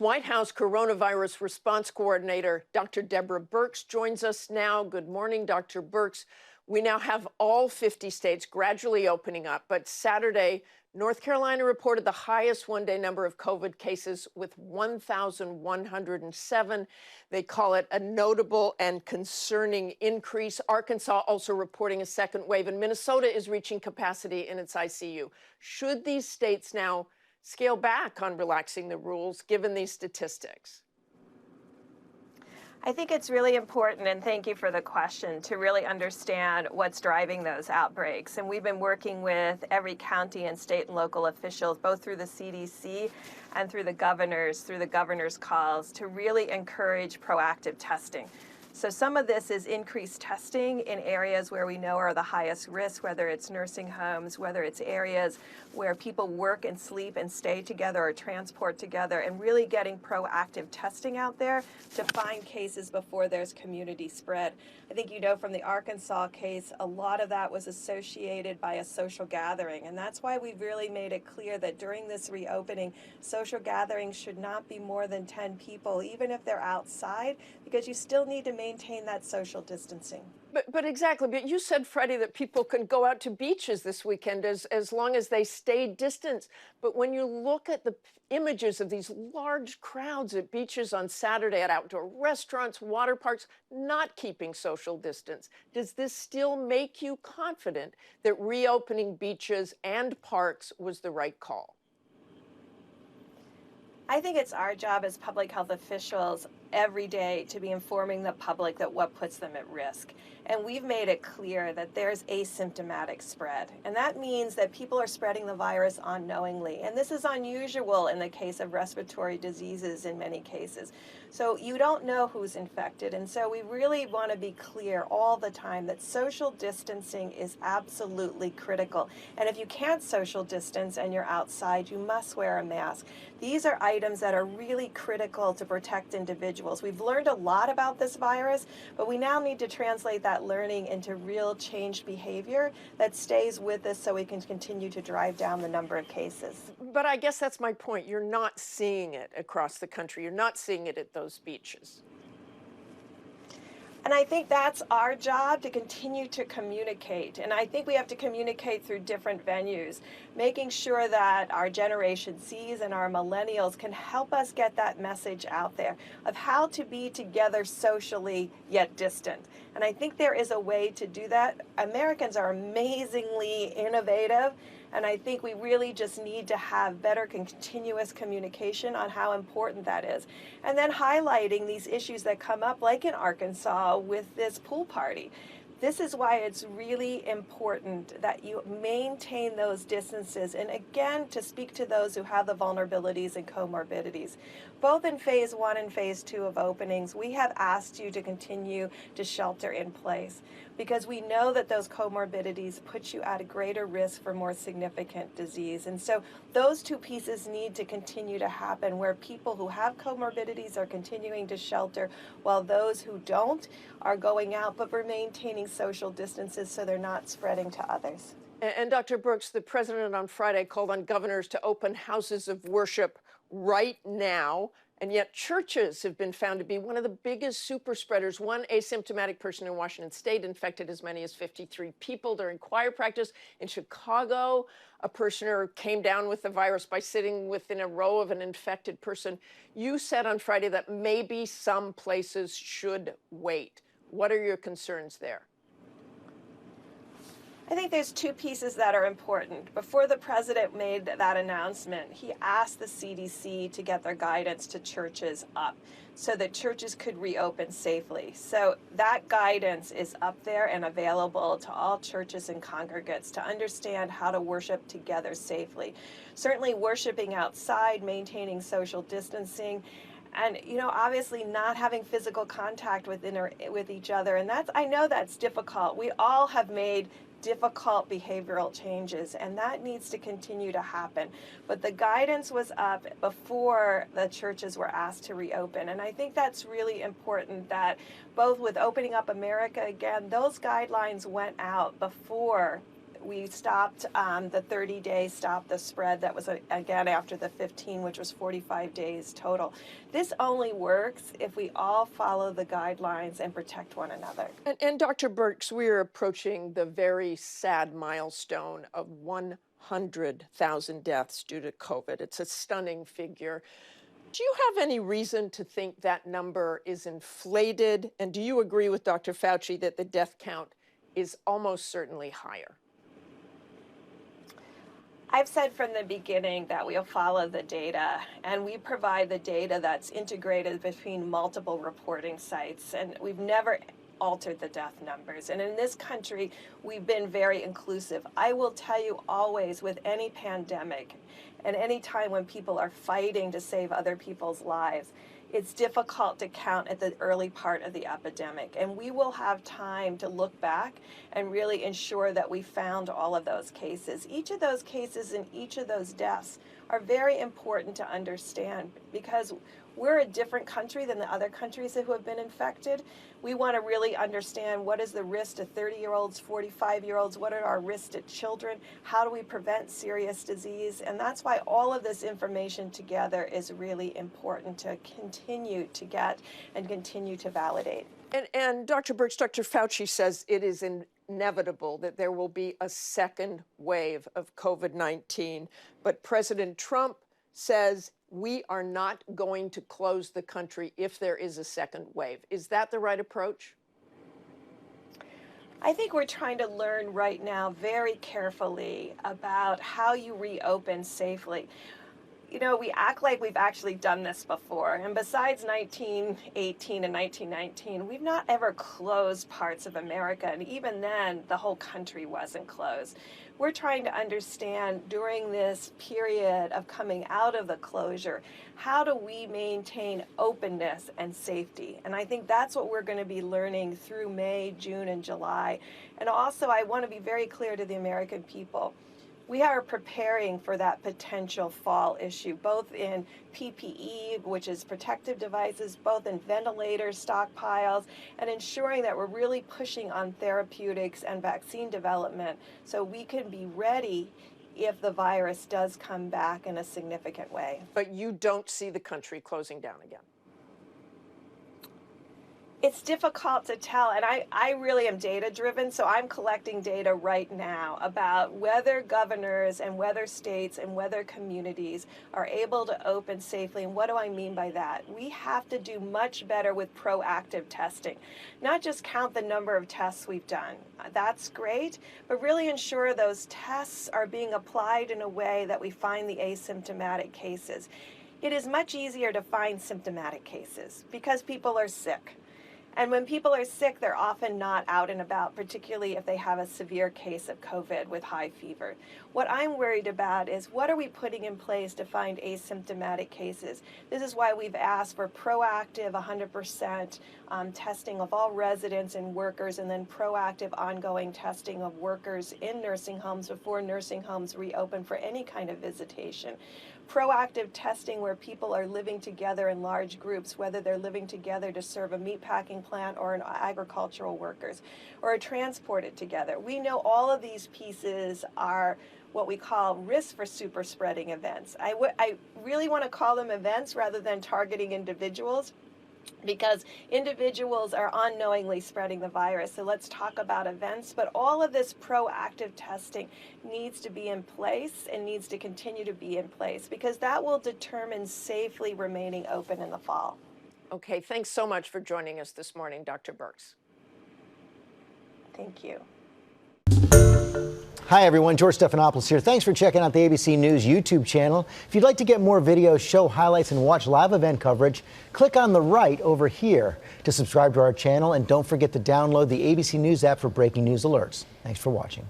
White House coronavirus response coordinator, Dr. Deborah Birx, joins us now. Good morning, Dr. Birx. We now have all 50 states gradually opening up, but Saturday, North Carolina reported the highest one-day number of COVID cases with 1,107. They call it a notable and concerning increase. Arkansas also reporting a second wave, and Minnesota is reaching capacity in its ICU. Should these states now scale back on relaxing the rules, given these statistics? I think it's really important, and thank you for the question, to really understand what's driving those outbreaks. And we've been working with every county and state and local officials, both through the CDC and through the governor's calls, to really encourage proactive testing. So some of this is increased testing in areas where we know are the highest risk, whether it's nursing homes, whether it's areas where people work and sleep and stay together or transport together, and really getting proactive testing out there to find cases before there's community spread. I think you know from the Arkansas case, a lot of that was associated by a social gathering, and that's why we've really made it clear that during this reopening, social gatherings should not be more than 10 people, even if they're outside, because you still need to maintain that social distancing. But exactly. But you said, Freddie, that people can go out to beaches this weekend as long as they stay distant. But when you look at the images of these large crowds at beaches on Saturday, at outdoor restaurants, water parks, not keeping social distance, does this still make you confident that reopening beaches and parks was the right call? I think it's our job as public health officials every day to be informing the public that what puts them at risk. And we've made it clear that there's asymptomatic spread. And that means that people are spreading the virus unknowingly. And this is unusual in the case of respiratory diseases in many cases. So you don't know who's infected. And so we really want to be clear all the time that social distancing is absolutely critical. And if you can't social distance and you're outside, you must wear a mask. These are items that are really critical to protect individuals. We've learned a lot about this virus, but we now need to translate that learning into real changed behavior that stays with us so we can continue to drive down the number of cases. But I guess that's my point. You're not seeing it across the country. You're not seeing it at those beaches. And I think that's our job, to continue to communicate. And I think we have to communicate through different venues, making sure that our Generation Zs and our millennials can help us get that message out there of how to be together socially yet distant. And I think there is a way to do that. Americans are amazingly innovative. And I think we really just need to have better continuous communication on how important that is. And then highlighting these issues that come up, like in Arkansas with this pool party. This is why it's really important that you maintain those distances. And again, to speak to those who have the vulnerabilities and comorbidities. Both in phase 1 and phase 2 of openings, we have asked you to continue to shelter in place, because we know that those comorbidities put you at a greater risk for more significant disease. And so those two pieces need to continue to happen, where people who have comorbidities are continuing to shelter, while those who don't are going out, but we're maintaining social distances so they're not spreading to others. And Dr. Birx, the president on Friday called on governors to open houses of worship right now. And yet churches have been found to be one of the biggest super spreaders. One asymptomatic person in Washington state infected as many as 53 people during choir practice. In Chicago, a parishioner came down with the virus by sitting within a row of an infected person. You said on Friday that maybe some places should wait. What are your concerns there? I think there's two pieces that are important. Before the president made that announcement, he asked the CDC to get their guidance to churches up so that churches could reopen safely. So that guidance is up there and available to all churches and congregates to understand how to worship together safely. Certainly worshiping outside, maintaining social distancing, and, you know, obviously not having physical contact with each other. And I know that's difficult. We all have made difficult behavioral changes, and that needs to continue to happen. But the guidance was up before the churches were asked to reopen. And I think that's really important, that both with opening up America again, those guidelines went out before We stopped the 30-day stop the spread that was, again, after the 15, which was 45 days total. This only works if we all follow the guidelines and protect one another. And Dr. Birx, we are approaching the very sad milestone of 100,000 deaths due to COVID. It's a stunning figure. Do you have any reason to think that number is inflated? And do you agree with Dr. Fauci that the death count is almost certainly higher? I've said from the beginning that we'll follow the data, and we provide the data that's integrated between multiple reporting sites, and we've never altered the death numbers. And in this country, we've been very inclusive. I will tell you always, with any pandemic and any time when people are fighting to save other people's lives, it's difficult to count at the early part of the epidemic. And we will have time to look back and really ensure that we found all of those cases. Each of those cases and each of those deaths are very important to understand, because we're a different country than the other countries who have been infected. We want to really understand what is the risk to 30-year-olds, 45-year-olds, what are our risks to children, how do we prevent serious disease, and that's why all of this information together is really important to continue to get and continue to validate. And Dr. Birx, Dr. Fauci says it is inevitable that there will be a second wave of COVID-19, but President Trump says we are not going to close the country if there is a second wave. Is that the right approach? I think we're trying to learn right now very carefully about how you reopen safely. You know, we act like we've actually done this before. And besides 1918 and 1919, we've not ever closed parts of America. And even then, the whole country wasn't closed. We're trying to understand during this period of coming out of the closure, how do we maintain openness and safety? And I think that's what we're going to be learning through May, June, and July. And also, I want to be very clear to the American people. We are preparing for that potential fall issue, both in PPE, which is protective devices, both in ventilators, stockpiles, and ensuring that we're really pushing on therapeutics and vaccine development so we can be ready if the virus does come back in a significant way. But you don't see the country closing down again? It's difficult to tell, and I really am data-driven, so I'm collecting data right now about whether governors and whether states and whether communities are able to open safely. And what do I mean by that? We have to do much better with proactive testing, not just count the number of tests we've done. That's great, but really ensure those tests are being applied in a way that we find the asymptomatic cases. It is much easier to find symptomatic cases because people are sick. And when people are sick, they're often not out and about, particularly if they have a severe case of COVID with high fever. What I'm worried about is what are we putting in place to find asymptomatic cases? This is why we've asked for proactive 100% testing of all residents and workers, and then proactive ongoing testing of workers in nursing homes before nursing homes reopen for any kind of visitation. Proactive testing where people are living together in large groups, whether they're living together to serve a meatpacking plant or an agricultural workers, or are transported together. We know all of these pieces are what we call risk for super spreading events. I really want to call them events rather than targeting individuals, because individuals are unknowingly spreading the virus. So let's talk about events, but all of this proactive testing needs to be in place and needs to continue to be in place, because that will determine safely remaining open in the fall. Okay, thanks so much for joining us this morning, Dr. Birx. Thank you. Hi everyone, George Stephanopoulos here. Thanks for checking out the ABC News YouTube channel. If you'd like to get more videos, show highlights, and watch live event coverage, click on the right over here to subscribe to our channel, and don't forget to download the ABC News app for breaking news alerts. Thanks for watching.